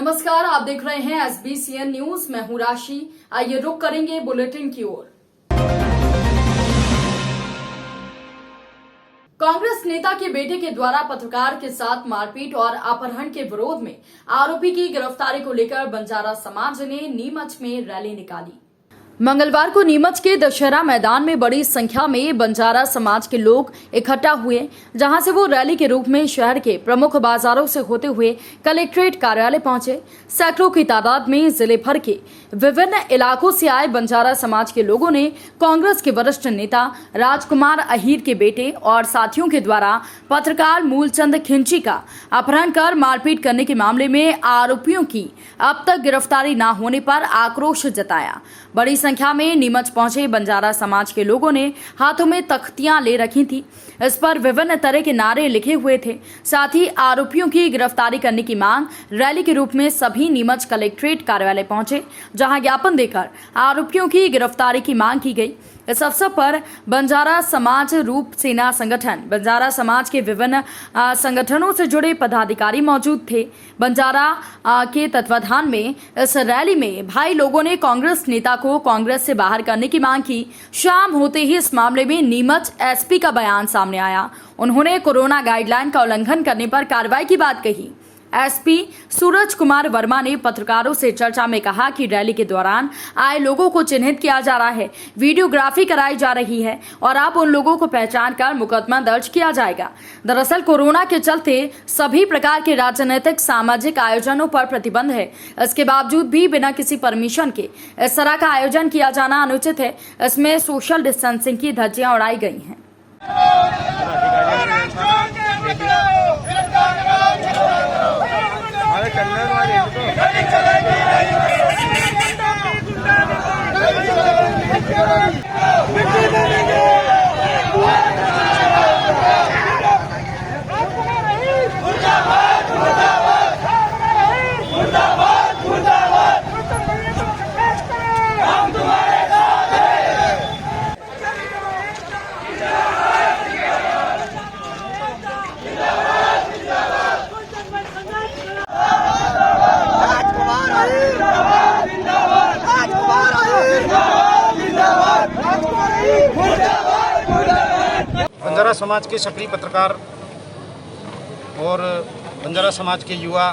नमस्कार, आप देख रहे हैं SBCN न्यूज। मैं हूं राशि। आइए रुक करेंगे बुलेटिन की ओर। कांग्रेस नेता के बेटे के द्वारा पत्रकार के साथ मारपीट और अपहरण के विरोध में आरोपी की गिरफ्तारी को लेकर बंजारा समाज ने नीमच में रैली निकाली। मंगलवार को नीमच के दशहरा मैदान में बड़ी संख्या में बंजारा समाज के लोग इकट्ठा हुए, जहां से वो रैली के रूप में शहर के प्रमुख बाजारों से होते हुए कलेक्ट्रेट कार्यालय पहुंचे। सैकड़ों की तादाद में जिले भर के विभिन्न इलाकों से आए बंजारा समाज के लोगों ने कांग्रेस के वरिष्ठ नेता राजकुमार अहीर के बेटे और साथियों के द्वारा पत्रकार मूलचंद खिंची का अपहरण कर मारपीट करने के मामले में आरोपियों की अब तक गिरफ्तारी न होने पर आक्रोश जताया। बड़ी संख्या में नीमच पहुंचे बंजारा समाज के लोगों ने हाथों में तख्तियां ले रखी थी। इस पर विभिन्न तरह के नारे लिखे हुए थे। साथ ही आरोपियों की गिरफ्तारी करने की मांग रैली के रूप में सभी नीमच कलेक्ट्रेट कार्यालय पहुंचे, जहां ज्ञापन देकर आरोपियों की गिरफ्तारी की मांग की गई। इस अवसर पर बंजारा समाज रूप सेना संगठन, बंजारा समाज के विभिन्न संगठनों से जुड़े पदाधिकारी मौजूद थे। बंजारा के तत्वाधान में इस रैली में भाई लोगों ने कांग्रेस नेता को कांग्रेस से बाहर करने की मांग की। शाम होते ही इस मामले में नीमच एसपी का बयान सामने आया। उन्होंने कोरोना गाइडलाइन का उल्लंघन करने पर कार्रवाई की बात कही। एसपी सूरज कुमार वर्मा ने पत्रकारों से चर्चा में कहा कि रैली के दौरान आए लोगों को चिन्हित किया जा रहा है, वीडियोग्राफी कराई जा रही है और अब उन लोगों को पहचान कर मुकदमा दर्ज किया जाएगा। दरअसल कोरोना के चलते सभी प्रकार के राजनीतिक सामाजिक आयोजनों पर प्रतिबंध है। इसके बावजूद भी बिना किसी परमिशन के इस तरह का आयोजन किया जाना अनुचित है। इसमें सोशल डिस्टेंसिंग की धज्जियां उड़ाई गई हैं। बंजारा समाज के सक्रिय पत्रकार और बंजारा समाज के युवा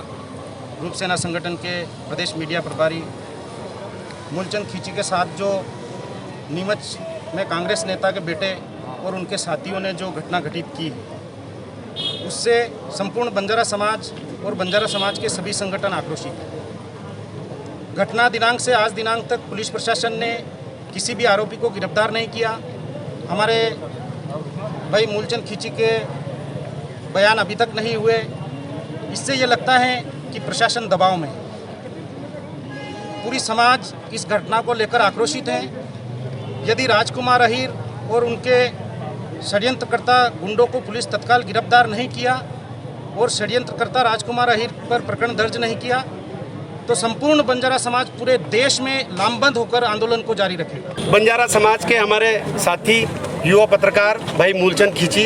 रूप सेना संगठन के प्रदेश मीडिया प्रभारी मूलचंद खींची के साथ जो नीमच में कांग्रेस नेता के बेटे और उनके साथियों ने जो घटना घटित की, उससे संपूर्ण बंजारा समाज और बंजारा समाज के सभी संगठन आक्रोशित हैं। घटना दिनांक से आज दिनांक तक पुलिस प्रशासन ने किसी भी आरोपी को गिरफ्तार नहीं किया। हमारे भाई मूलचंद खींची के बयान अभी तक नहीं हुए। इससे ये लगता है कि प्रशासन दबाव में है। पूरी समाज इस घटना को लेकर आक्रोशित है। यदि राजकुमार अहीर और उनके षड्यंत्रकर्ता गुंडों को पुलिस तत्काल गिरफ्तार नहीं किया और षड्यंत्रकर्ता राजकुमार अहीर पर प्रकरण दर्ज नहीं किया, तो संपूर्ण बंजारा समाज पूरे देश में लामबंद होकर आंदोलन को जारी रखेगा। बंजारा समाज के हमारे साथी युवा पत्रकार भाई मूलचंद खींची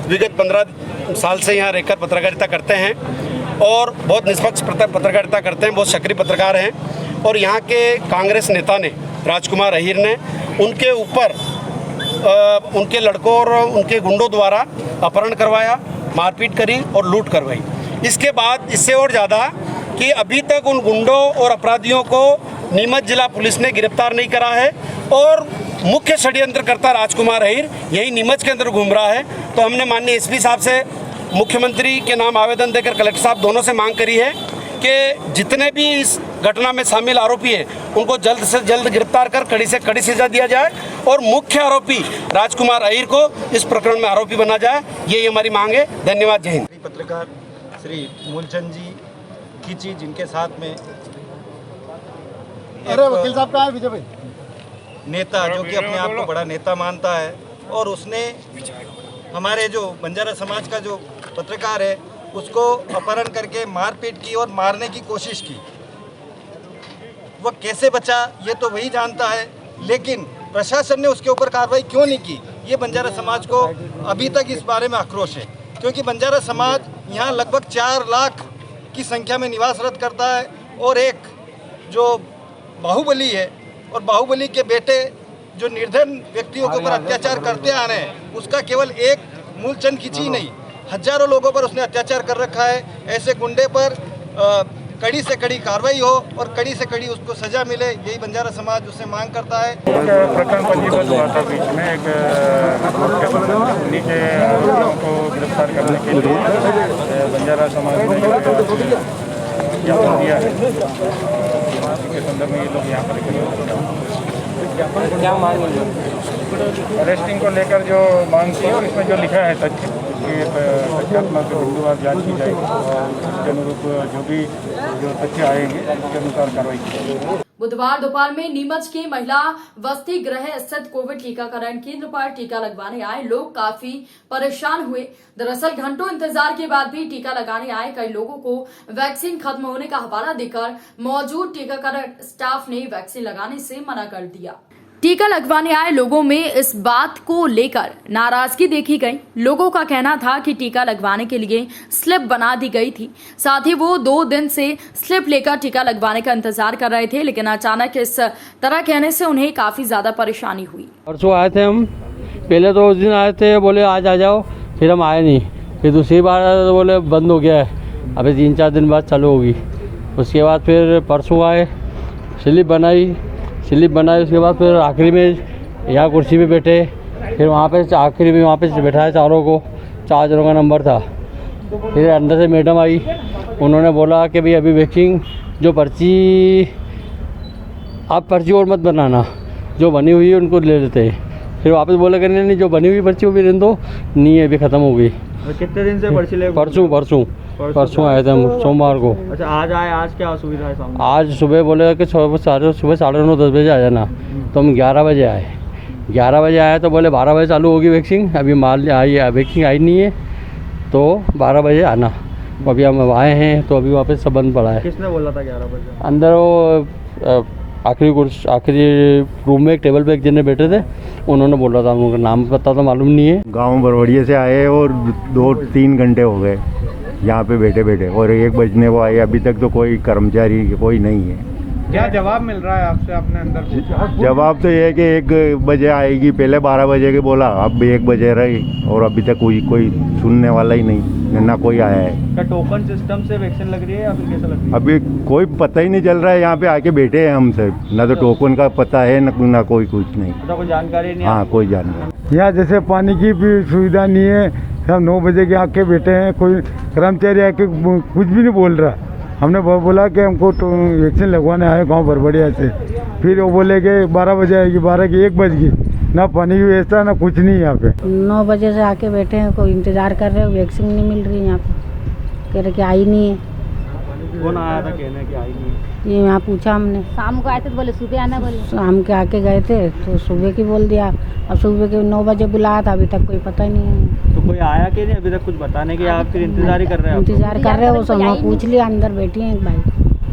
विगत 15 साल से यहाँ रहकर पत्रकारिता करते हैं और बहुत निष्पक्ष पत्रकारिता करते हैं, बहुत सक्रिय पत्रकार हैं। और यहाँ के कांग्रेस नेता ने राजकुमार अहीर ने उनके ऊपर उनके लड़कों और उनके गुंडों द्वारा अपहरण करवाया, मारपीट करी और लूट करवाई। इसके बाद इससे और ज़्यादा कि अभी तक उन गुंडों और अपराधियों को नीमच जिला पुलिस ने गिरफ्तार नहीं करा है और मुख्य षड्यंत्रकर्ता राजकुमार अहीर यही नीमच के अंदर घूम रहा है। तो हमने माननीय एसपी साहब से मुख्यमंत्री के नाम आवेदन देकर कलेक्टर साहब दोनों से मांग करी है कि जितने भी इस घटना में शामिल आरोपी हैं उनको जल्द से जल्द गिरफ्तार कर कड़ी से कड़ी सजा दिया जाए और मुख्य आरोपी राजकुमार अहीर को इस प्रकरण में आरोपी बना जाए। यही हमारी मांग है। धन्यवाद। जय हिंद। पत्रकार श्री मूलचंद जी खींची, जिनके साथ में वकील साहब कहाँ है विजय भाई? नेता जो कि अपने आप को बड़ा नेता मानता है और उसने हमारे जो बंजारा समाज का जो पत्रकार है उसको अपहरण करके मारपीट की और मारने की कोशिश की। वह कैसे बचा ये तो वही जानता है, लेकिन प्रशासन ने उसके ऊपर कार्रवाई क्यों नहीं की, ये बंजारा समाज को अभी तक इस बारे में आक्रोश है। क्योंकि बंजारा समाज यहाँ लगभग 4 लाख की संख्या में निवासरत करता है और एक जो बाहुबली है और बाहुबली के बेटे जो निर्धन व्यक्तियों के ऊपर अत्याचार करते आ रहे हैं, उसका केवल एक मूलचंद खिची नहीं, हजारों लोगों पर उसने अत्याचार कर रखा है। ऐसे गुंडे पर कड़ी से कड़ी कार्रवाई हो और कड़ी से कड़ी उसको सजा मिले, यही बंजारा समाज उससे मांग करता है। प्रकरण पंजीबद्ध हुआ था बीच में एक नीचे आरोपियों को गिरफ्तार करने के लिए बंजारा समाज ने ज्ञापन दिया है। इसके संदर्भ में ये लोग यहाँ पर क्या मांग अरेस्टिंग को लेकर जो मांग थी और इसमें जो लिखा है तथ्य तथ्यात्मक बिंदुवार जांच की जाएगी और उसके अनुरूप जो तथ्य आएंगे उसके अनुसार कार्रवाई की जाएगी। बुधवार दोपहर में नीमच के महिला वसति गृह स्थित कोविड टीकाकरण केंद्र पर टीका लगवाने आए लोग काफी परेशान हुए। दरअसल घंटों इंतजार के बाद भी टीका लगाने आए कई लोगों को वैक्सीन खत्म होने का हवाला देकर मौजूद टीकाकरण स्टाफ ने वैक्सीन लगाने से मना कर दिया। टीका लगवाने आए लोगों में इस बात को लेकर नाराजगी देखी गई। लोगों का कहना था कि टीका लगवाने के लिए स्लिप बना दी गई थी, साथ ही वो 2 दिन से स्लिप लेकर टीका लगवाने का इंतजार कर रहे थे, लेकिन अचानक इस तरह कहने से उन्हें काफी ज्यादा परेशानी हुई। परसों आए थे हम, पहले तो उस दिन आए थे, बोले आज आ जाओ, फिर हम आए नहीं, फिर दूसरी बार आए तो बोले बंद हो गया है, अभी 3-4 दिन बाद चालू होगी। उसके बाद फिर परसों आए, स्लिप बनाई, उसके बाद फिर आखिरी में यहाँ कुर्सी पे बैठे, फिर वहाँ पे आखिरी में वहाँ पे बैठाया चारों को, 4 जनों का नंबर था। फिर अंदर से मैडम आई, उन्होंने बोला कि भाई अभी वैक्सीन जो पर्ची आप पर्ची और मत बनाना, जो बनी हुई है उनको ले लेते हैं। फिर वापस बोला कि नहीं जो बनी हुई पर्ची वो भी रहने दो, नहीं है अभी ख़त्म हो गई। कितने दिन से पर्ची ले? परसों आए थे हम सोमवार को। अच्छा, आज आए, आज क्या असुविधा है सामने? आज सुबह बोले कि सुबह 9:30 बजे आ जाना, तो हम 11 बजे आए। 11 बजे आए तो बोले 12 बजे चालू होगी वैक्सीन, अभी माल आई वैक्सीन आई नहीं है, तो 12 बजे आना। अभी हम आए हैं तो अभी वापस सब बंद पड़ा है। किसने बोला था 11 बजे? अंदर वो आखिरी रूम में एक टेबल पे एक जने बैठे थे, उन्होंने बोला था, उनका नाम पता तो मालूम नहीं है। गांव बरवड़िया से आए और 2-3 घंटे हो गए यहाँ पे बैठे और 1 बजने को आए, अभी तक तो कोई कर्मचारी कोई नहीं है। क्या जवाब मिल रहा है आपसे? आपने अंदर पूछा? जवाब तो ये है कि 1 बजे आएगी, पहले 12 बजे के बोला, अब 1 बजे रही और अभी तक कोई सुनने वाला ही नहीं, ना कोई आया है। क्या टोकन सिस्टम से वैक्सीन लग रही है या फिर कैसे लग रही है? अभी कोई पता ही नहीं चल रहा है, यहाँ पे आके बैठे हैं हम सब, ना तो टोकन का पता है ना कोई कुछ नहीं। तो कोई जानकारी नहीं? हाँ, कोई जानकारी। यहाँ जैसे पानी की भी सुविधा नहीं है, सब 9 बजे के आके बैठे हैं, कोई कर्मचारी आके कुछ भी नहीं बोल रहा। हमने बोला कि हमको तो वैक्सीन लगवाने आए गांव बरबड़िया से, फिर वो बोले कि 12 बजे आएगी, 12 की 1 बज गई, ना पानी की व्यवस्था ना कुछ नहीं यहाँ पे। 9 बजे से आके बैठे हैं, कोई इंतज़ार कर रहे हो, वैक्सीन नहीं मिल रही है यहाँ पे, कह रहे कि आई नहीं है। कौन आया था कहने कि आई नहीं है? ये यहाँ पूछा हमने, शाम को आए थे तो बोले सुबह आना, बोले शाम के आके गए थे तो सुबह की बोल दिया, अब सुबह के 9 बजे बुलाया था, अभी तक कोई पता ही नहीं है। तो कोई आया कि नहीं अभी तक कुछ बताने के? आप फिर इंतजार ही कर रहे हैं? इंतजार कर रहे हो, सब वहाँ पूछ लिया, अंदर बैठी हैं एक भाई।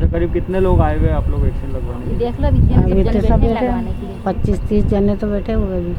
तो करीब कितने लोग आए हुए आप लोग वैक्सीन लगवाने? देख लो अभी अभी तो सब बैठे लगवाने के लिए 25-30 जने तो बैठे हुए अभी।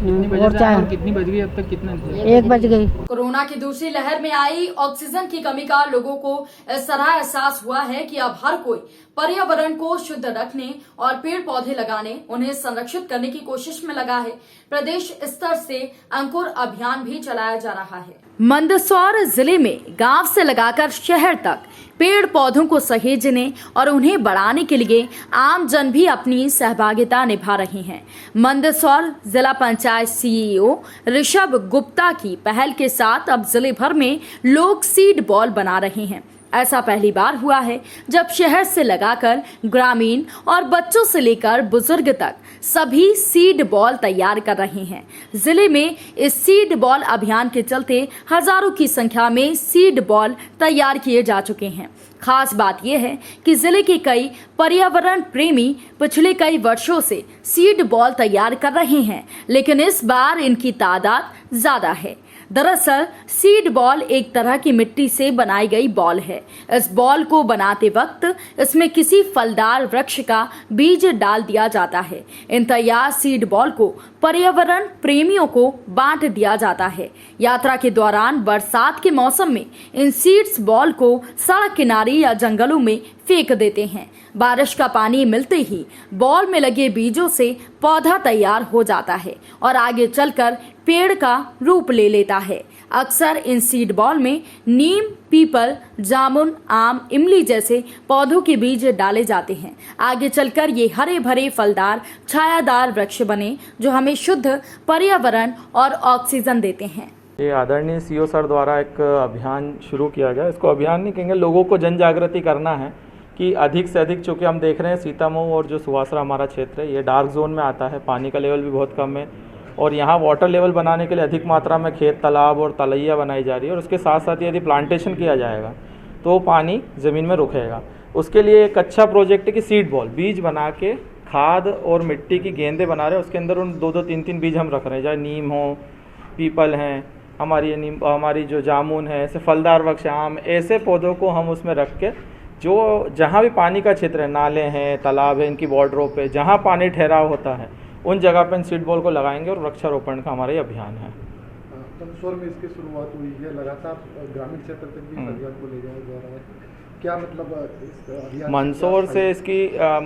और चाहे कितनी बज गई अब तक? कितने? 1 बज गई। कोरोना की दूसरी लहर में आई ऑक्सीजन की कमी का लोगों को इस तरह एहसास हुआ है कि अब हर कोई पर्यावरण को शुद्ध रखने और पेड़ पौधे लगाने, उन्हें संरक्षित करने की कोशिश में लगा है। प्रदेश स्तर से अंकुर अभियान भी चलाया जा रहा है। मंदसौर जिले में गांव से लगाकर शहर तक पेड़ पौधों को सहेजने और उन्हें बढ़ाने के लिए आम जन भी अपनी सहभागिता निभा रहे हैं। मंदसौर जिला पंचायत सीईओ ऋषभ गुप्ता की पहल के साथ अब जिले भर में लोग सीड बॉल बना रहे हैं। ऐसा पहली बार हुआ है जब शहर से लगाकर ग्रामीण और बच्चों से लेकर बुजुर्ग तक सभी सीड बॉल तैयार कर रहे हैं। जिले में इस सीड बॉल अभियान के चलते हजारों की संख्या में सीड बॉल तैयार किए जा चुके हैं। खास बात यह है कि जिले के कई पर्यावरण प्रेमी पिछले कई वर्षों से सीड बॉल तैयार कर रहे हैं, लेकिन इस बार इनकी तादाद ज्यादा है। दरअसल सीड बॉल एक तरह की मिट्टी से बनाई गई बॉल है। इस बॉल को बनाते वक्त इसमें किसी फलदार वृक्ष का बीज डाल दिया जाता है। इन तैयार सीड बॉल को पर्यावरण प्रेमियों को बांट दिया जाता है। यात्रा के दौरान बरसात के मौसम में इन सीड्स बॉल को सड़क किनारे या जंगलों में फेंक देते हैं। बारिश का पानी मिलते ही बॉल में लगे बीजों से पौधा तैयार हो जाता है और आगे चलकर पेड़ का रूप ले लेता है। अक्सर इन सीड बॉल में नीम, पीपल, जामुन, आम, इमली जैसे पौधों के बीज डाले जाते हैं। आगे चलकर ये हरे भरे फलदार छायादार वृक्ष बने जो हमें शुद्ध पर्यावरण और ऑक्सीजन देते हैं। ये आदरणीय सीओ सर द्वारा एक अभियान शुरू किया गया। इसको अभियान नहीं कहेंगे, लोगों को जन जागृति करना है कि अधिक से अधिक, चूँकि हम देख रहे हैं सीतामऊ और जो सुवासरा हमारा क्षेत्र है ये डार्क जोन में आता है, पानी का लेवल भी बहुत कम है और यहाँ वाटर लेवल बनाने के लिए अधिक मात्रा में खेत, तालाब और तलैया बनाई जा रही है और उसके साथ साथ यदि प्लांटेशन किया जाएगा तो पानी ज़मीन में रुकेगा। उसके लिए एक अच्छा प्रोजेक्ट है कि सीड बॉल, बीज बना के खाद और मिट्टी की गेंदें बना रहे हैं, उसके अंदर उन 2-2, 3-3 बीज हम रख रहे हैं, चाहे नीम हो, पीपल हैं, हमारी जो जामुन है, ऐसे फलदार वृक्ष, आम, ऐसे पौधों को हम उसमें रख के जो जहाँ भी पानी का क्षेत्र है, नाले हैं, तालाब है, इनकी बॉर्डरों पे जहाँ पानी ठहराव होता है उन जगह पर इन सीड बॉल को लगाएंगे और वृक्षारोपण का हमारा ये अभियान है। मंदसौर में इसकी शुरुआत हुई है, लगातार ग्रामीण क्षेत्र तक भी अभियान को ले जाया जा रहा है। क्या मतलब इस अभियान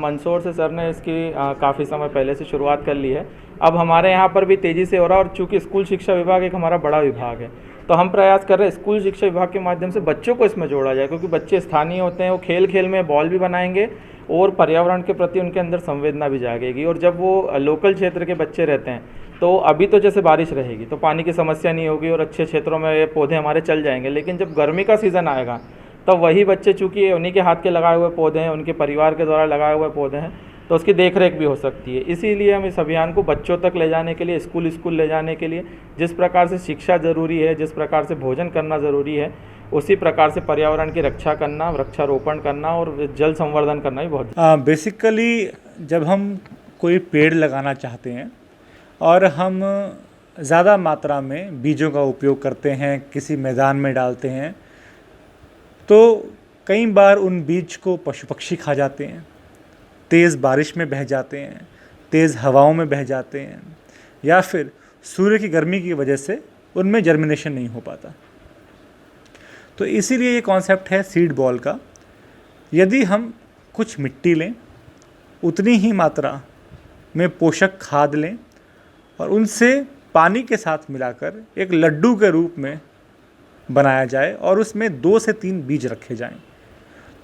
मंदसौर से सर ने इसकी काफ़ी समय पहले से शुरुआत कर ली है। अब हमारे यहाँ पर भी तेज़ी से हो रहा है और चूँकि स्कूल शिक्षा विभाग एक हमारा बड़ा विभाग है तो हम प्रयास कर रहे हैं स्कूल शिक्षा विभाग के माध्यम से बच्चों को इसमें जोड़ा जाए, क्योंकि बच्चे स्थानीय होते हैं, वो खेल खेल में बॉल भी बनाएंगे और पर्यावरण के प्रति उनके अंदर संवेदना भी जागेगी। और जब वो लोकल क्षेत्र के बच्चे रहते हैं तो अभी तो जैसे बारिश रहेगी तो पानी की समस्या नहीं होगी और अच्छे क्षेत्रों में ये पौधे हमारे चल जाएंगे, लेकिन जब गर्मी का सीज़न आएगा तब वही बच्चे, चूँकि उन्हीं के हाथ के लगाए हुए पौधे हैं, उनके परिवार के द्वारा लगाए हुए पौधे हैं, तो उसकी देखरेख भी हो सकती है। इसीलिए हम इस अभियान को बच्चों तक ले जाने के लिए, स्कूल ले जाने के लिए, जिस प्रकार से शिक्षा ज़रूरी है, जिस प्रकार से भोजन करना ज़रूरी है, उसी प्रकार से पर्यावरण की रक्षा करना, वृक्षारोपण करना और जल संवर्धन करना भी बहुत। बेसिकली जब हम कोई पेड़ लगाना चाहते हैं और हम ज़्यादा मात्रा में बीजों का उपयोग करते हैं, किसी मैदान में डालते हैं, तो कई बार उन बीज को पशु पक्षी खा जाते हैं, तेज़ बारिश में बह जाते हैं, तेज़ हवाओं में बह जाते हैं, या फिर सूर्य की गर्मी की वजह से उनमें जर्मिनेशन नहीं हो पाता। तो इसीलिए ये कॉन्सेप्ट है सीड बॉल का। यदि हम कुछ मिट्टी लें, उतनी ही मात्रा में पोषक खाद लें और उनसे पानी के साथ मिलाकर एक लड्डू के रूप में बनाया जाए और उसमें 2 से 3 बीज रखे जाएं,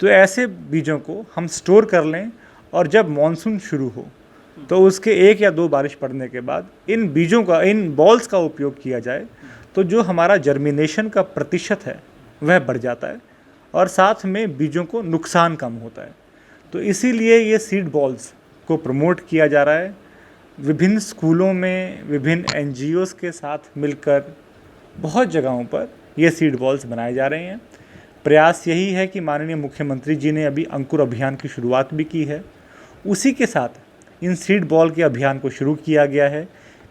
तो ऐसे बीजों को हम स्टोर कर लें और जब मॉनसून शुरू हो तो उसके 1 या 2 बारिश पड़ने के बाद इन बीजों का, इन बॉल्स का उपयोग किया जाए, तो जो हमारा जर्मिनेशन का प्रतिशत है वह बढ़ जाता है और साथ में बीजों को नुकसान कम होता है। तो इसीलिए ये सीड बॉल्स को प्रमोट किया जा रहा है। विभिन्न स्कूलों में, विभिन्न NGOs के साथ मिलकर बहुत जगहों पर ये सीड बॉल्स बनाए जा रहे हैं। प्रयास यही है कि माननीय मुख्यमंत्री जी ने अभी अंकुर अभियान की शुरुआत भी की है, उसी के साथ इन सीड बॉल के अभियान को शुरू किया गया है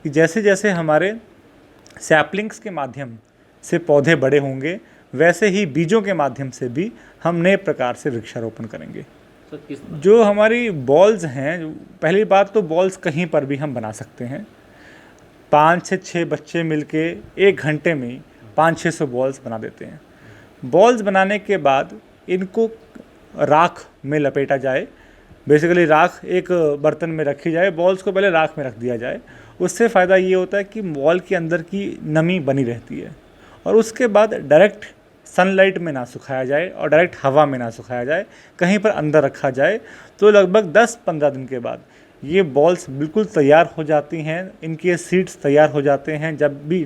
कि जैसे जैसे हमारे सैपलिंग्स के माध्यम से पौधे बड़े होंगे, वैसे ही बीजों के माध्यम से भी हम नए प्रकार से वृक्षारोपण करेंगे। जो हमारी बॉल्स हैं, पहली बात तो बॉल्स कहीं पर भी हम बना सकते हैं। 5 से 6 बच्चे मिलके 1 घंटे में 500-600 बॉल्स बना देते हैं। बॉल्स बनाने के बाद इनको राख में लपेटा जाए, बेसिकली राख एक बर्तन में रखी जाए, बॉल्स को पहले राख में रख दिया जाए। उससे फ़ायदा ये होता है कि बॉल के अंदर की नमी बनी रहती है और उसके बाद डायरेक्ट सनलाइट में ना सुखाया जाए और डायरेक्ट हवा में ना सुखाया जाए, कहीं पर अंदर रखा जाए, तो लगभग 10-15 दिन के बाद ये बॉल्स बिल्कुल तैयार हो जाती हैं, इनके सीड्स तैयार हो जाते हैं। जब भी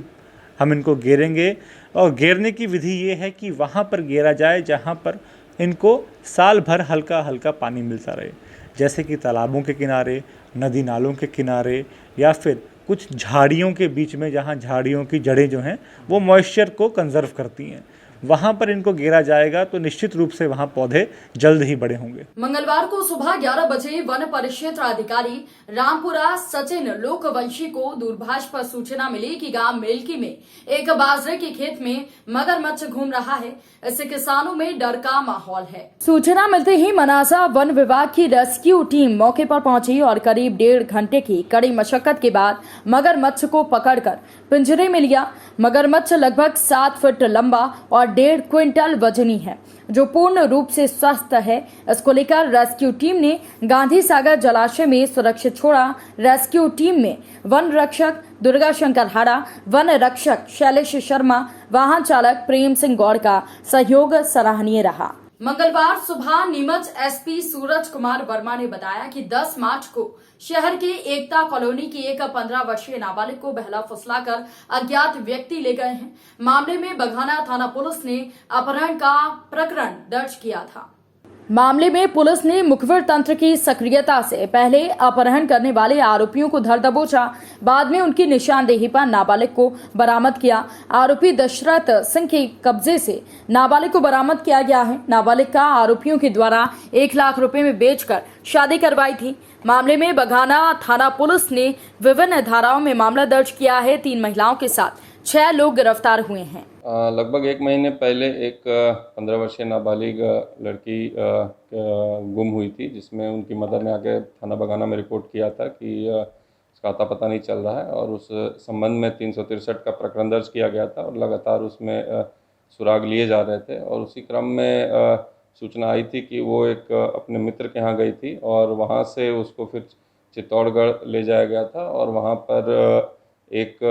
हम इनको घेरेंगे, और घेरने की विधि ये है कि वहाँ पर घेरा जाए जहाँ पर इनको साल भर हल्का हल्का पानी मिलता रहे, जैसे कि तालाबों के किनारे, नदी नालों के किनारे, या फिर कुछ झाड़ियों के बीच में, जहाँ झाड़ियों की जड़ें जो हैं वो मॉइस्चर को कंजर्व करती हैं, वहाँ पर इनको घेरा जाएगा तो निश्चित रूप से वहाँ पौधे जल्द ही बड़े होंगे। मंगलवार को सुबह 11 बजे वन परिक्षेत्र अधिकारी रामपुरा सचिन लोकवंशी को दूरभाष पर सूचना मिली कि गांव मेलकी में एक बाजरे के खेत में मगरमच्छ घूम रहा है। इससे किसानों में डर का माहौल है। सूचना मिलते ही मनासा वन विभाग की रेस्क्यू टीम मौके पर पहुंची और करीब 1.5 घंटे की कड़ी मशक्कत के बाद मगरमच्छ को पकड़कर पिंजरे में लिया। मगरमच्छ लगभग 7 फुट लंबा और 1.5 क्विंटल वजनी है, जो पूर्ण रूप से स्वस्थ है। इसको लेकर रेस्क्यू टीम ने गांधी सागर जलाशय में सुरक्षित छोड़ा। रेस्क्यू टीम में वन रक्षक दुर्गा शंकर हाड़ा, वन रक्षक शैलेश शर्मा, वाहन चालक प्रेम सिंह गौड़ का सहयोग सराहनीय रहा। मंगलवार सुबह नीमच एसपी सूरज कुमार वर्मा ने बताया कि 10 मार्च को शहर के एकता कॉलोनी की एक 15 वर्षीय नाबालिग को बहला फुसलाकर अज्ञात व्यक्ति ले गए हैं। मामले में बघाना थाना पुलिस ने अपहरण का प्रकरण दर्ज किया था। मामले में पुलिस ने मुखबिर तंत्र की सक्रियता से पहले अपहरण करने वाले आरोपियों को धर दबोचा, बाद में उनकी निशानदेही पर नाबालिग को बरामद किया। आरोपी दशरथ सिंह के कब्जे से नाबालिग को बरामद किया गया है। नाबालिग का आरोपियों के द्वारा 1 लाख रुपए में बेचकर शादी करवाई थी। मामले में बघाना थाना पुलिस ने विभिन्न धाराओं में मामला दर्ज किया है। 3 महिलाओं के साथ 6 लोग गिरफ्तार हुए हैं। लगभग 1 महीने पहले एक 15 वर्षीय नाबालिग लड़की गुम हुई थी, जिसमें उनकी मदर ने आके थाना बघाना में रिपोर्ट किया था कि इसका अता पता नहीं चल रहा है, और उस संबंध में 363 का प्रकरण दर्ज किया गया था और लगातार उसमें सुराग लिए जा रहे थे। और उसी क्रम में सूचना आई थी कि वो एक अपने मित्र के यहाँ गई थी और वहाँ से उसको फिर चित्तौड़गढ़ ले जाया गया था और वहाँ पर एक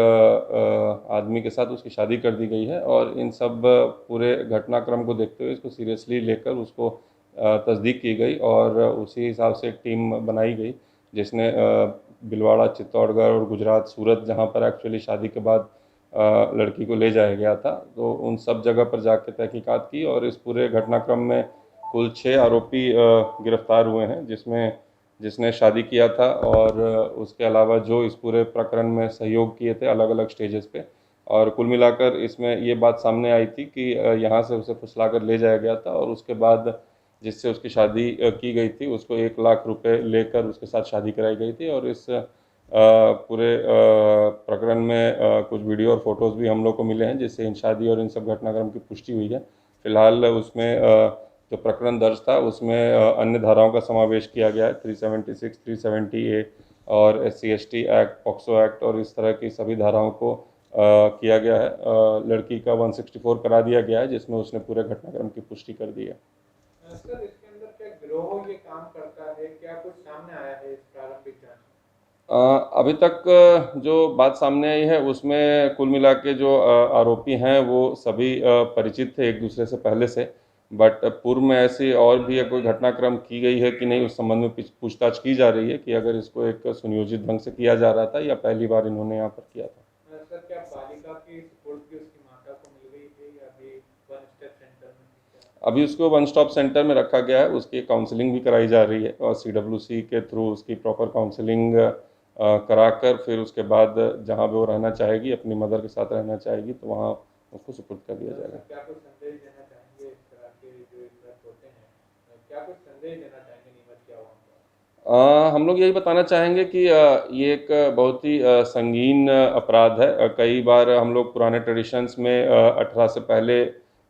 आदमी के साथ उसकी शादी कर दी गई है। और इन सब पूरे घटनाक्रम को देखते हुए इसको सीरियसली लेकर उसको तस्दीक की गई और उसी हिसाब से एक टीम बनाई गई, जिसने भिलवाड़ा, चित्तौड़गढ़ और गुजरात, सूरत, जहां पर एक्चुअली शादी के बाद लड़की को ले जाया गया था, तो उन सब जगह पर जाकर तहकीकात की और इस पूरे घटनाक्रम में कुल 6 आरोपी गिरफ्तार हुए हैं, जिसने शादी किया था और उसके अलावा जो इस पूरे प्रकरण में सहयोग किए थे अलग अलग स्टेजेस पे। और कुल मिलाकर इसमें ये बात सामने आई थी कि यहाँ से उसे फुसलाकर ले जाया गया था और उसके बाद जिससे उसकी शादी की गई थी उसको 1 लाख रुपए लेकर उसके साथ शादी कराई गई थी। और इस पूरे प्रकरण में कुछ वीडियो और फोटोज़ भी हम लोग को मिले हैं, जिससे इन शादी और इन सब घटनाक्रम की पुष्टि हुई है। फिलहाल उसमें जो प्रकरण दर्ज था उसमें अन्य धाराओं का समावेश किया गया है, 376, 370A और SC/ST एक्ट, पॉक्सो एक्ट और इस तरह की सभी धाराओं को किया गया है। लड़की का 164 करा दिया गया है, जिसमें उसने पूरे घटनाक्रम की पुष्टि कर दी है। सर, इसके अंदर क्या गिरोह ये काम करता है, क्या कुछ सामने आया है इस प्रारंभिक जांच? अभी तक जो बात सामने आई है उसमें कुल मिला के जो आरोपी हैं वो सभी परिचित थे एक दूसरे से पहले से, बट पूर्व में ऐसी और भी कोई घटनाक्रम की गई है कि नहीं उस संबंध में पूछताछ की जा रही है कि अगर इसको एक सुनियोजित ढंग से किया जा रहा था या पहली बार इन्होंने यहाँ पर किया था। सर, क्या बालिका की सपोर्ट भी उसकी माता को मिल गई थी या अभी वन स्टॉप सेंटर में? अभी उसको वन स्टॉप सेंटर में रखा गया है, उसकी काउंसलिंग भी कराई जा रही है और CWC के थ्रू उसकी प्रॉपर काउंसलिंग कराकर फिर उसके बाद जहाँ भी वो रहना चाहेगी, अपनी मदर के साथ रहना चाहेगी, तो वहाँ उसको सुपुर्द कर दिया जाएगा। क्या कुछ संदेश देना चाहेंगे इस तरह के जो इस होते हैं, क्या कुछ संदेश देना चाहेंगे नीमच के आवाम को? हम लोग यही बताना चाहेंगे कि ये एक बहुत ही संगीन अपराध है। कई बार हम लोग पुराने ट्रेडिशंस में 18 से पहले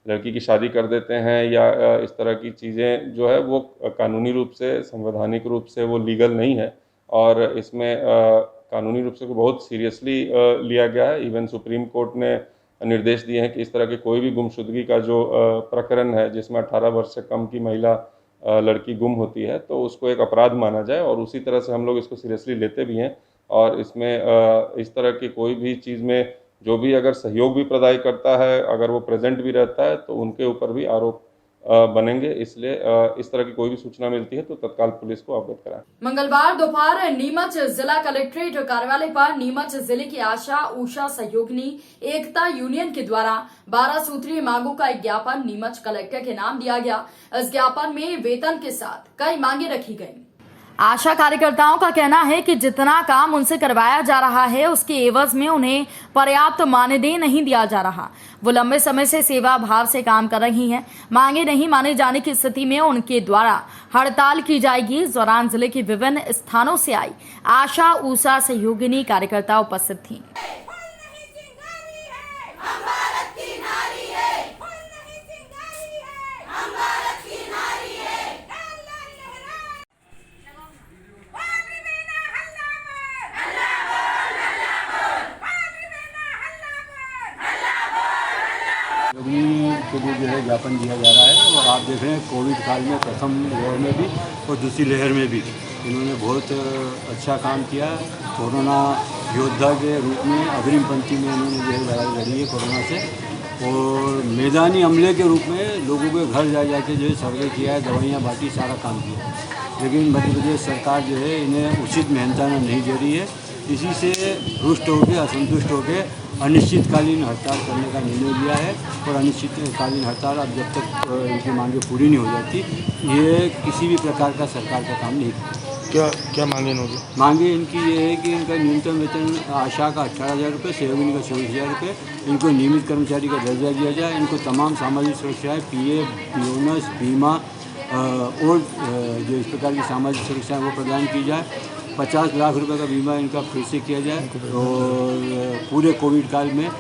लड़की की शादी कर देते हैं या इस तरह की चीज़ें जो है वो कानूनी रूप से, संवैधानिक रूप से वो लीगल नहीं है और इसमें कानूनी रूप से बहुत सीरियसली लिया गया है। इवन सुप्रीम कोर्ट ने निर्देश दिए हैं कि इस तरह के कोई भी गुमशुदगी का जो प्रकरण है जिसमें 18 वर्ष से कम की महिला लड़की गुम होती है तो उसको एक अपराध माना जाए, और उसी तरह से हम लोग इसको सीरियसली लेते भी हैं। और इसमें इस तरह की कोई भी चीज़ में जो भी अगर सहयोग भी प्रदाय करता है, अगर वो प्रेजेंट भी रहता है, तो उनके ऊपर भी आरोप बनेंगे। इसलिए इस तरह की कोई भी सूचना मिलती है तो तत्काल पुलिस को अवगत कराएं। मंगलवार दोपहर नीमच जिला कलेक्ट्रेट कार्यालय पर नीमच जिले की आशा उषा सहयोगिनी एकता यूनियन के द्वारा 12 सूत्रीय मांगों का एक ज्ञापन नीमच कलेक्टर के नाम दिया गया। इस ज्ञापन में वेतन के साथ कई मांगे रखी गयी। आशा कार्यकर्ताओं का कहना है कि जितना काम उनसे करवाया जा रहा है उसके एवज में उन्हें पर्याप्त मानदेय नहीं दिया जा रहा। वो लंबे समय से सेवा भाव से काम कर रही हैं। मांगे नहीं माने जाने की स्थिति में उनके द्वारा हड़ताल की जाएगी। इस दौरान जिले के विभिन्न स्थानों से आई आशा ऊषा सहयोगिनी कार्यकर्ता उपस्थित थी। के लिए जो है ज्ञापन दिया जा रहा है और आप देख रहे हैं कोविड काल में प्रथम दौर में भी और दूसरी लहर में भी इन्होंने बहुत अच्छा काम किया। कोरोना योद्धा के रूप में अग्रिम पंक्ति में इन्होंने जो है लड़ाई लड़ी है कोरोना से और मैदानी अमले के रूप में लोगों के घर जा जाके जो है सर्वे किया है, दवाइयाँ बांटी, सारा काम किया। लेकिन मध्य प्रदेश सरकार जो है इन्हें उचित मेहनताना नहीं दे रही है। इसी से रुष्ट होकर, असंतुष्ट होकर अनिश्चितकालीन हड़ताल करने का निर्णय लिया है और अनिश्चितकालीन हड़ताल अब जब तक इनकी मांगें पूरी नहीं हो जाती ये किसी भी प्रकार का सरकार का काम नहीं करता। क्या मांगे इन्होंने? मांगे इनकी ये है कि इनका न्यूनतम वेतन आशा का 18,000 रुपये, सहयोगिनी का 24,000 रुपये, इनको नियमित कर्मचारी का दर्जा दिया जाए, इनको तमाम सामाजिक सुरक्षाएँ पीएफ, बोनस, बीमा और जो इस प्रकार की सामाजिक सुरक्षाएँ वो प्रदान की जाए। 50 लाख रुपए का बीमा इनका फिर से किया जाए और पूरे कोविड काल में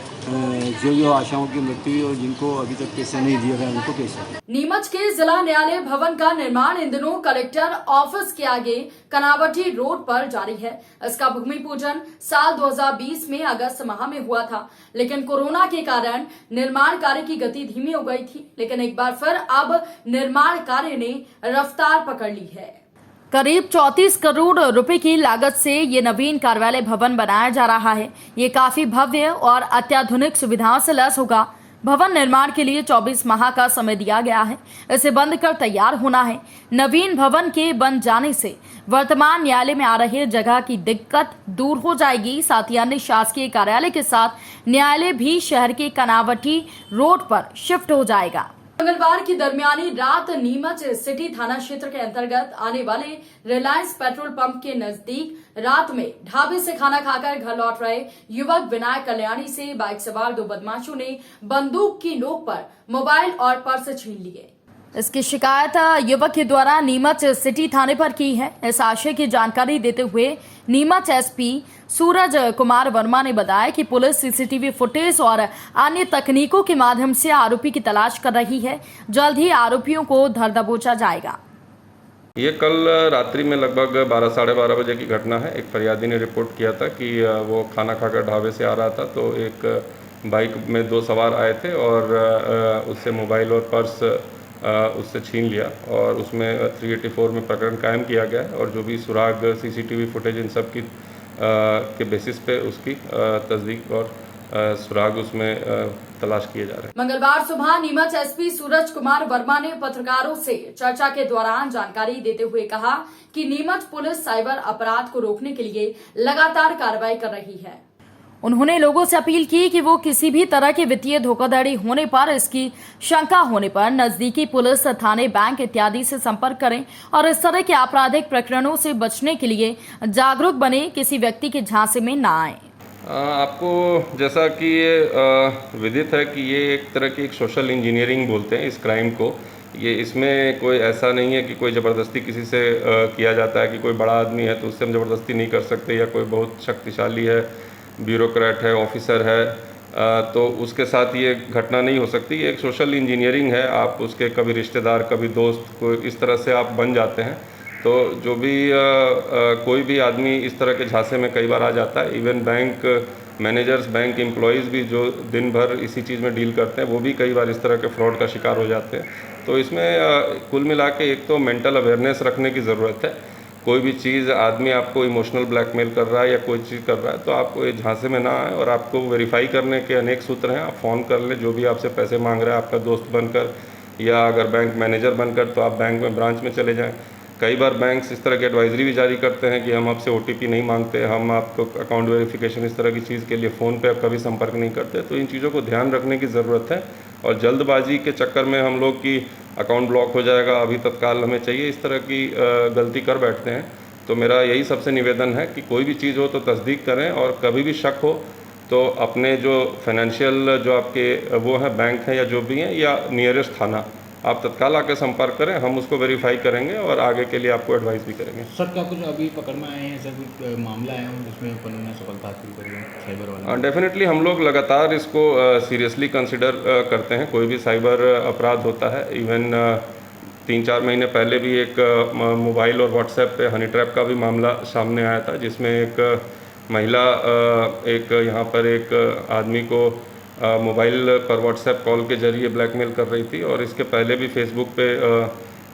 जो आशाओं की मृत्यु हुई और जिनको अभी तक पैसा नहीं दिया गया उनको पैसा। नीमच के जिला न्यायालय भवन का निर्माण इन दिनों कलेक्टर ऑफिस के आगे कनावटी रोड पर जारी है। इसका भूमि पूजन साल 2020 में अगस्त माह में हुआ था, लेकिन कोरोना के कारण निर्माण कार्य की गति धीमी हो गई थी। लेकिन एक बार फिर अब निर्माण कार्य ने रफ्तार पकड़ ली है। करीब 34 करोड़ रुपए की लागत से ये नवीन कार्यालय भवन बनाया जा रहा है। ये काफी भव्य और अत्याधुनिक सुविधाओं से लैस होगा। भवन निर्माण के लिए 24 माह का समय दिया गया है। इसे बंद कर तैयार होना है। नवीन भवन के बन जाने से वर्तमान न्यायालय में आ रही जगह की दिक्कत दूर हो जाएगी। साथ ही अन्य शासकीय कार्यालय के साथ न्यायालय भी शहर के कनावटी रोड पर शिफ्ट हो जाएगा। मंगलवार की दरमियानी रात नीमच सिटी थाना क्षेत्र के अंतर्गत आने वाले रिलायंस पेट्रोल पंप के नजदीक रात में ढाबे से खाना खाकर घर लौट रहे युवक विनायक कल्याणी से बाइक सवार 2 बदमाशों ने बंदूक की नोक पर मोबाइल और पर्स छीन लिए। इसकी शिकायत युवक के द्वारा नीमच सिटी थाने पर की है। इस आशय की जानकारी देते हुए नीमच एसपी सूरज कुमार वर्मा ने बताया कि पुलिस सीसीटीवी फुटेज और अन्य तकनीकों के माध्यम से आरोपी की तलाश कर रही है। जल्द ही आरोपियों को धर दबोचा जाएगा। ये कल रात्रि में लगभग 12 साढ़े 12 बजे की घटना है। एक फरियादी ने रिपोर्ट किया था कि वो खाना खाकर ढाबे से आ रहा था तो एक बाइक में 2 सवार आए थे और उससे मोबाइल और पर्स उससे छीन लिया और उसमें 384 में प्रकरण कायम किया गया है और जो भी सुराग सीसीटीवी फुटेज इन सब की के बेसिस पे उसकी तस्दीक और सुराग उसमें तलाश किए जा रहे हैं। मंगलवार सुबह नीमच एसपी सूरज कुमार वर्मा ने पत्रकारों से चर्चा के दौरान जानकारी देते हुए कहा कि नीमच पुलिस साइबर अपराध को रोकने के लिए लगातार कार्रवाई कर रही है। उन्होंने लोगों से अपील की कि वो किसी भी तरह की वित्तीय धोखाधड़ी होने पर, इसकी शंका होने पर नजदीकी पुलिस थाने, बैंक इत्यादि से संपर्क करें और इस तरह के आपराधिक प्रकरणों से बचने के लिए जागरूक बने, किसी व्यक्ति के झांसे में ना आए। आपको जैसा कि ये विदित है कि ये एक तरह की एक सोशल इंजीनियरिंग बोलते हैं इस क्राइम को। ये इसमें कोई ऐसा नहीं है कि कोई ज़बरदस्ती किसी से किया जाता है कि कोई बड़ा आदमी है तो उससे हम ज़बरदस्ती नहीं कर सकते, या कोई बहुत शक्तिशाली है, ब्यूरोक्रेट है, ऑफिसर है, तो उसके साथ ये घटना नहीं हो सकती। ये एक सोशल इंजीनियरिंग है। आप उसके कभी रिश्तेदार, कभी दोस्त, कोई इस तरह से आप बन जाते हैं। तो जो भी कोई भी आदमी इस तरह के झांसे में कई बार आ जाता है। Even bank managers, bank employees भी जो दिन भर इसी चीज़ में डील करते हैं वो भी कई बार इस तरह के फ्रॉड का शिकार हो जाते हैं। तो इसमें कुल मिला के एक तो मेंटल अवेयरनेस रखने की ज़रूरत है। कोई भी चीज़ आदमी आपको इमोशनल ब्लैकमेल कर रहा है या कोई चीज़ कर रहा है तो आपको ये झांसे में ना आए और आपको वेरीफाई करने के अनेक सूत्र हैं। आप फ़ोन कर लें, जो भी आपसे पैसे मांग रहा है आपका दोस्त बनकर या अगर बैंक मैनेजर बनकर, तो आप बैंक में ब्रांच में चले जाएं। कई बार बैंक्स इस तरह की एडवाइजरी भी जारी करते हैं कि हम आपसे OTP नहीं मांगते, हम आपको अकाउंट वेरिफिकेशन इस तरह की चीज़ के लिए फ़ोन पे कभी संपर्क नहीं करते। तो इन चीज़ों को ध्यान रखने की ज़रूरत है और जल्दबाजी के चक्कर में हम लोग की अकाउंट ब्लॉक हो जाएगा, अभी तत्काल हमें चाहिए, इस तरह की गलती कर बैठते हैं। तो मेरा यही सबसे निवेदन है कि कोई भी चीज़ हो तो तस्दीक करें, और कभी भी शक हो तो अपने जो फाइनेंशियल जो आपके वो हैं बैंक हैं या जो भी हैं, या नियरेस्ट थाना आप तत्काल आके संपर्क करें, हम उसको वेरीफाई करेंगे और आगे के लिए आपको एडवाइस भी करेंगे। सर क्या कुछ अभी पकड़ में आए हैं, सर कुछ मामला आया है जिसमें उन्होंने सफलता हासिल करी है साइबर वाला? डेफिनेटली हम लोग लगातार इसको सीरियसली कंसिडर करते हैं। कोई भी साइबर अपराध होता है, इवन 3-4 महीने पहले भी एक मोबाइल और व्हाट्सएप पे हनी ट्रैप का भी मामला सामने आया था, जिसमें एक महिला एक यहाँ पर एक आदमी को मोबाइल पर व्हाट्सएप कॉल के जरिए ब्लैकमेल कर रही थी, और इसके पहले भी फेसबुक पे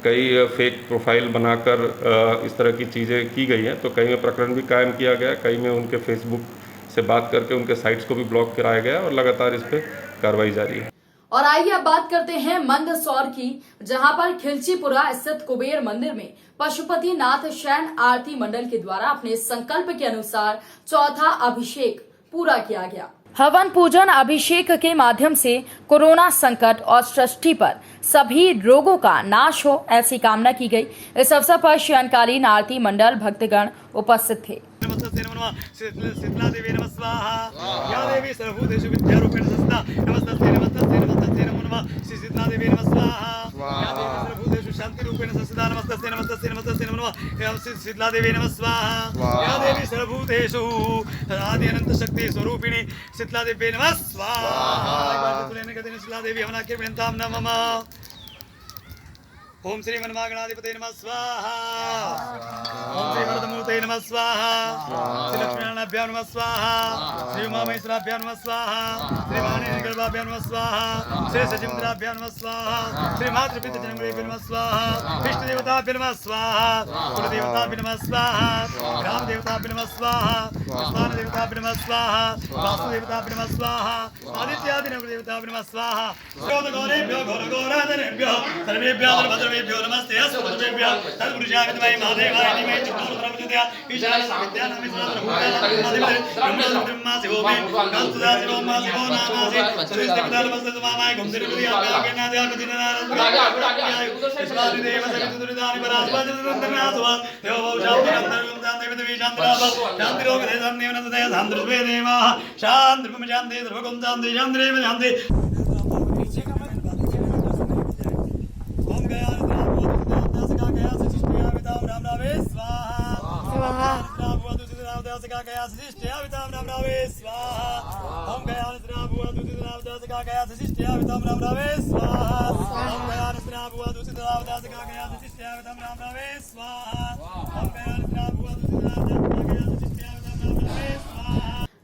कई फेक प्रोफाइल बनाकर इस तरह की चीज़ें की गई हैं। तो कई में प्रकरण भी कायम किया गया, कई में उनके फेसबुक से बात करके उनके साइट्स को भी ब्लॉक कराया गया, और लगातार इस पर कार्रवाई जारी है। और आइए अब बात करते हैं मंदसौर की, जहां पर खिलचीपुरा स्थित कुबेर मंदिर में पशुपति नाथ शयन आरती मंडल के द्वारा अपने संकल्प के अनुसार चौथा अभिषेक पूरा किया गया। हवन पूजन अभिषेक के माध्यम से कोरोना संकट और सृष्टि पर सभी रोगों का नाश हो, ऐसी कामना की गई। इस अवसर पर शयनकालीन आरती मंडल भक्तगण उपस्थित थे। शीतला देवी नमः स्वाहा, या देवी सर्वभूतेषु विद्यारूपेण संस्थिता, नमस्तस्यै नमस्तस्यै नमस्तस्यै नमो नमः। श्री शीतला देवी नमः स्वाहा, या देवी सर्वभूतेषु शांति रूपेण संस्थिता, नमस्तस्यै नमस्तस्यै नमस्तस्यै नमो नमः। श्री शीतला देवी नमः स्वाहा, या देवी सर्वभूतेषु आदि अनंत शक्ति स्वरूपिणी शीतला देवी नमः स्वाहा। शीतला देवी हवनाकिर्वृन्तां नमः। ओम श्री मनमागणाधिपते नमः स्वाहा, ओम श्री वरदमूर्ते नमः स्वाहा, श्री लक्ष्मीनारायणाभ्यां नमः स्वाहा, श्री उमामहेश्वराभ्यां नमः स्वाहा, श्री वाणीगर्भाभ्यां नमः स्वाहा, श्री सचिन्द्राभ्यां नमः स्वाहा, श्री मातृपितृजनगुरुभ्यो नमः स्वाहा, इष्टदेवताभ्यो नमः स्वाहा, कुलदेवताभ्यो नमः स्वाहा, ग्रामदेवताभ्यो नमः स्वाहा, स्थानदेवताभ्यो नमः स्वाहा, वासुदेवताभ्यो नमः स्वाहा, आदित्यादिदेवताभ्यो नमः स्वाहा। गौरगौरेभ्यो घोरघोराधनेभ्यो सर्वेभ्यो भद्रवेभ्यो नमस्ते अस्मद्भ्यो तत्पुरुषाय विद्महे महादेवाय धीमहि तन्नो प्रचोदयात्। ईशानस्य विद्यानामि सहस्रभूतानां ब्रह्मा शिवो मे गंतुदा शिवो मा शिवो नामासि सुरेशदेवतालमस्तमाय गुंदिरुदियाभ्यागनाद्यागतिनारायणाय ईश्वरादिदेव सवितुर्दानि परास्पदन्तरनासवा देवो शान्तिरन्तरगुंदां देवदेवी शान्तिराव शान्तिरोगदे सन्निवनदे शान्तिर्वे देवाः शान्तिर्भूमि शान्ति सर्वगुं शान्ति शान्तिरेव शान्ति।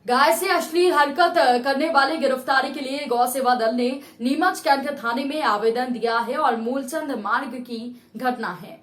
गाय से अश्लील हरकत करने वाले गिरफ्तारी के लिए गौ सेवा दल ने नीमच कैंट थाने में आवेदन दिया है और मूलचंद मार्ग की घटना है।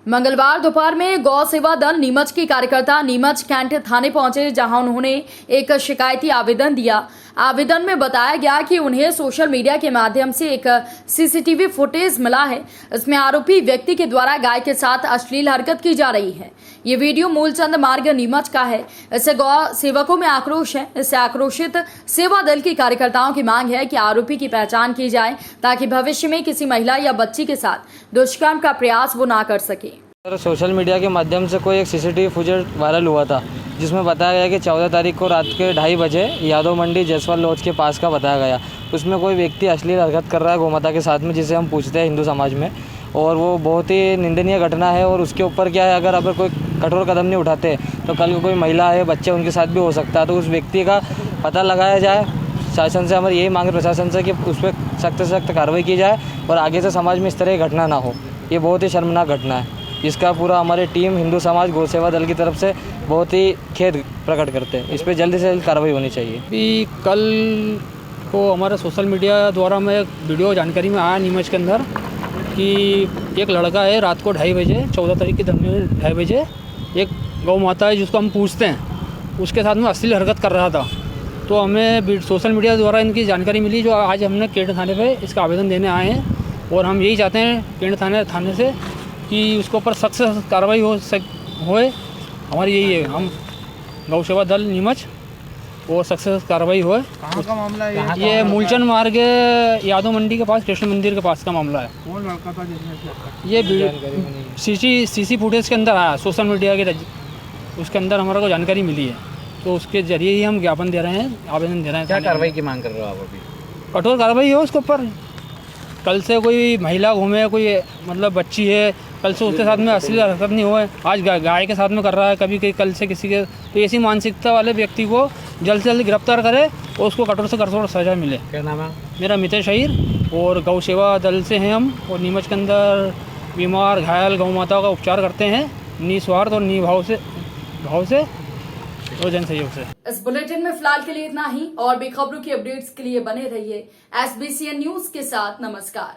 मंगलवार दोपहर में गौ सेवा दल नीमच के कार्यकर्ता नीमच कैंट थाने पहुंचे, जहां उन्होंने एक शिकायती आवेदन दिया। आवेदन में बताया गया कि उन्हें सोशल मीडिया के माध्यम से एक सीसीटीवी फुटेज मिला है। इसमें आरोपी व्यक्ति के द्वारा गाय के साथ अश्लील हरकत की जा रही है। ये वीडियो मूलचंद मार्ग नीमच का है। इससे गौ सेवकों में आक्रोश है। इससे आक्रोशित सेवा दल के कार्यकर्ताओं की मांग है कि आरोपी की पहचान की जाए, ताकि भविष्य में किसी महिला या बच्ची के साथ दुष्कर्म का प्रयास वो ना कर सके। सोशल मीडिया के माध्यम से कोई एक सीसीटीवी फुटेज वायरल हुआ था, जिसमें बताया गया कि 14 तारीख को रात के 2:30 बजे यादव मंडी जयसवाल लॉज के पास का बताया गया। उसमें कोई व्यक्ति अश्लील हरकत कर रहा है गौमाता के साथ में, जिसे हम पूछते हैं हिंदू समाज में, और वो बहुत ही निंदनीय घटना है। और उसके ऊपर क्या है, अगर कोई कठोर कदम नहीं उठाते तो कल को कोई महिला है, बच्चे, उनके साथ भी हो सकता है। तो उस व्यक्ति का पता लगाया जाए। शासन से हमारी यही मांग है, प्रशासन से, कि उस पर सख्त से सख्त कार्रवाई की जाए और आगे से समाज में इस तरह की घटना ना हो। ये बहुत ही शर्मनाक घटना है, जिसका पूरा हमारी टीम हिंदू समाज गौ सेवा दल की तरफ से बहुत ही खेद प्रकट करते हैं। इस पर जल्दी से जल्द कार्रवाई होनी चाहिए। अभी कल को हमारा सोशल मीडिया द्वारा में एक वीडियो जानकारी में आया नीमच के अंदर कि एक लड़का है, रात को 2:30 बजे 14 तारीख की 2:30 बजे एक गौ माता है जिसको हम पूछते हैं, उसके साथ में अश्लील हरकत कर रहा था। तो हमें सोशल मीडिया द्वारा इनकी जानकारी मिली, जो आज हमने केंट थाने पे इसका आवेदन देने आए हैं। और हम यही चाहते हैं केंट थाने से कि उसके ऊपर सख्त से कार्रवाई होए। हमारी यही है, हम गौ सेवा दल नीमच और सक्सेस कार्रवाई हुए। कहाँ का मामला है ये मूलचंद मार्ग यादव मंडी के पास कृष्ण मंदिर के पास का मामला है। कौन लड़का था जिसने ये सीसी फुटेज के अंदर आया, सोशल मीडिया के उसके अंदर हमारे को जानकारी मिली है, तो उसके जरिए ही हम ज्ञापन दे रहे हैं, आवेदन दे रहे हैं। क्या कार्रवाई की मांग कर रहे हो आप अभी? कठोर कार्रवाई हो उसके ऊपर। कल से कोई महिला घूमे, कोई मतलब बच्ची है, कल से उसके साथ में असली हरकत नहीं हुए, आज गाय के साथ में कर रहा है, कभी कल से किसी के, तो ऐसी मानसिकता वाले व्यक्ति को जल्द से जल्द गिरफ्तार करे और उसको कठोर से कठोर सजा मिले। क्या नाम है? मेरा मितेश अहीर और गौ सेवा दल से हैं हम, और नीमच के अंदर बीमार घायल गौ माताओं का उपचार करते हैं निस्वार्थ और निभाव से और जन सहयोग से। इस बुलेटिन में फिलहाल के लिए इतना ही, और भी खबरों की अपडेट्स के लिए बने रहिए SBCN न्यूज के साथ। नमस्कार।